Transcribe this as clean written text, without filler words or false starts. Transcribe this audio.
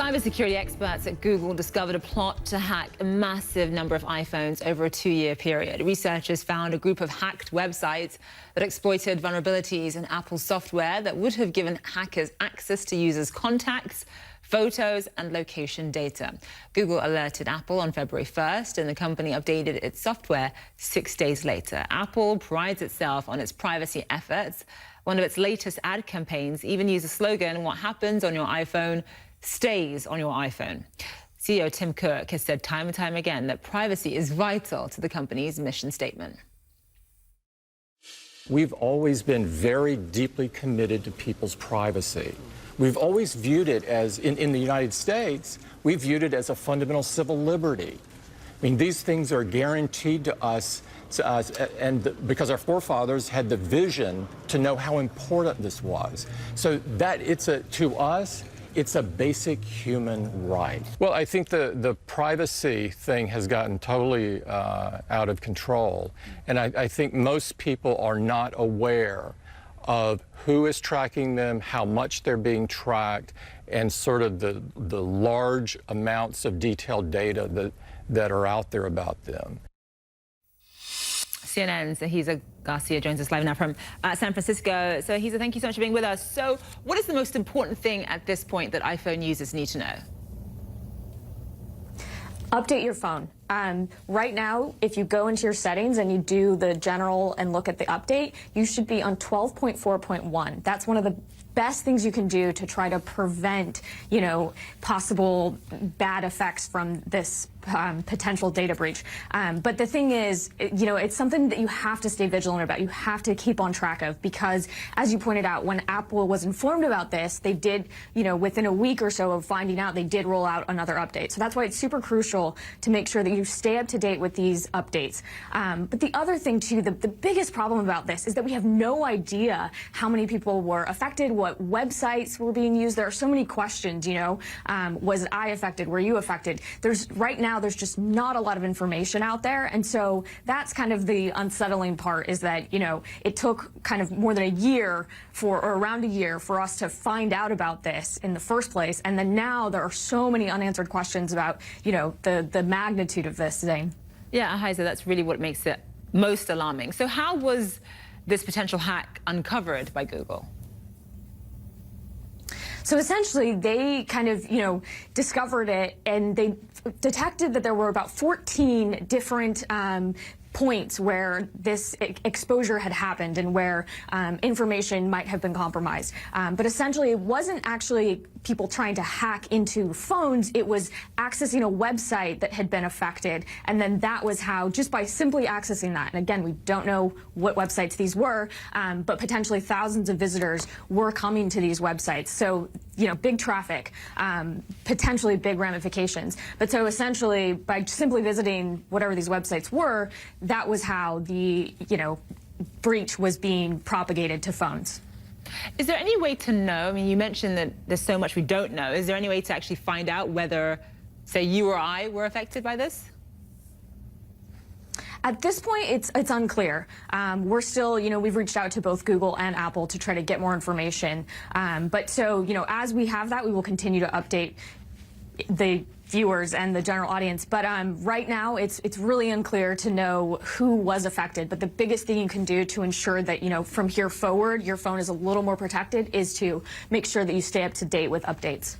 Cybersecurity experts at Google discovered a plot to hack a massive number of iPhones over a 2-year period. Researchers found a group of hacked websites that exploited vulnerabilities in Apple's software that would have given hackers access to users' contacts, photos and location data. Google alerted Apple on February 1st, and the company updated its software 6 days later. Apple prides itself on its privacy efforts. One of its latest ad campaigns even used a slogan, "What happens on your iPhone stays on your iPhone." CEO Tim Cook has said time and time again that privacy is vital to the company's mission statement. We've always been very deeply committed to people's privacy. We've always viewed it as, in the United States, we viewed it as a fundamental civil liberty. I mean, these things are guaranteed to us, because our forefathers had the vision to know how important this was. So that to us, it's a basic human right. Well, I think the privacy thing has gotten totally out of control. And I think most people are not aware of who is tracking them, how much they're being tracked, and sort of the large amounts of detailed data that are out there about them. CNN's Ahiza Garcia joins us live now from San Francisco. So Ahiza, thank you so much for being with us. So what is the most important thing at this point that iPhone users need to know? Update your phone. Right now, if you go into your settings and you do the general and look at the update, you should be on 12.4.1. That's one of the best things you can do to try to prevent, possible bad effects from this potential data breach. But the thing is, it's something that you have to stay vigilant about. You have to keep on track of, because as you pointed out, when Apple was informed about this, they did, within a week or so of finding out, they did roll out another update. So that's why it's super crucial to make sure that you stay up to date with these updates. But the other thing too, the biggest problem about this is that we have no idea how many people were affected, what websites were being used. There are so many questions, was I affected? Were you affected? Right now, there's just not a lot of information out there. And so that's kind of the unsettling part, is that, it took kind of more than a year or around a year for us to find out about this in the first place. And then now there are so many unanswered questions about, the magnitude of this thing. Yeah, Ahiza, that's really what makes it most alarming. So how was this potential hack uncovered by Google? So essentially, they kind of, discovered it, and they detected that there were about 14 different points where this exposure had happened and where information might have been compromised. But essentially, it wasn't actually people trying to hack into phones. It was accessing a website that had been affected. And then that was how, just by simply accessing that, and again, we don't know what websites these were, but potentially thousands of visitors were coming to these websites. So, big traffic, potentially big ramifications. But so essentially, by simply visiting whatever these websites were, that was how the, breach was being propagated to phones. Is there any way to know? I mean, you mentioned that there's so much we don't know. Is there any way to actually find out whether, say, you or I were affected by this? At this point, it's unclear. We're still, we've reached out to both Google and Apple to try to get more information. But so, as we have that, we will continue to update the viewers and the general audience. But right now, it's really unclear to know who was affected. But the biggest thing you can do to ensure that, from here forward, your phone is a little more protected is to make sure that you stay up to date with updates.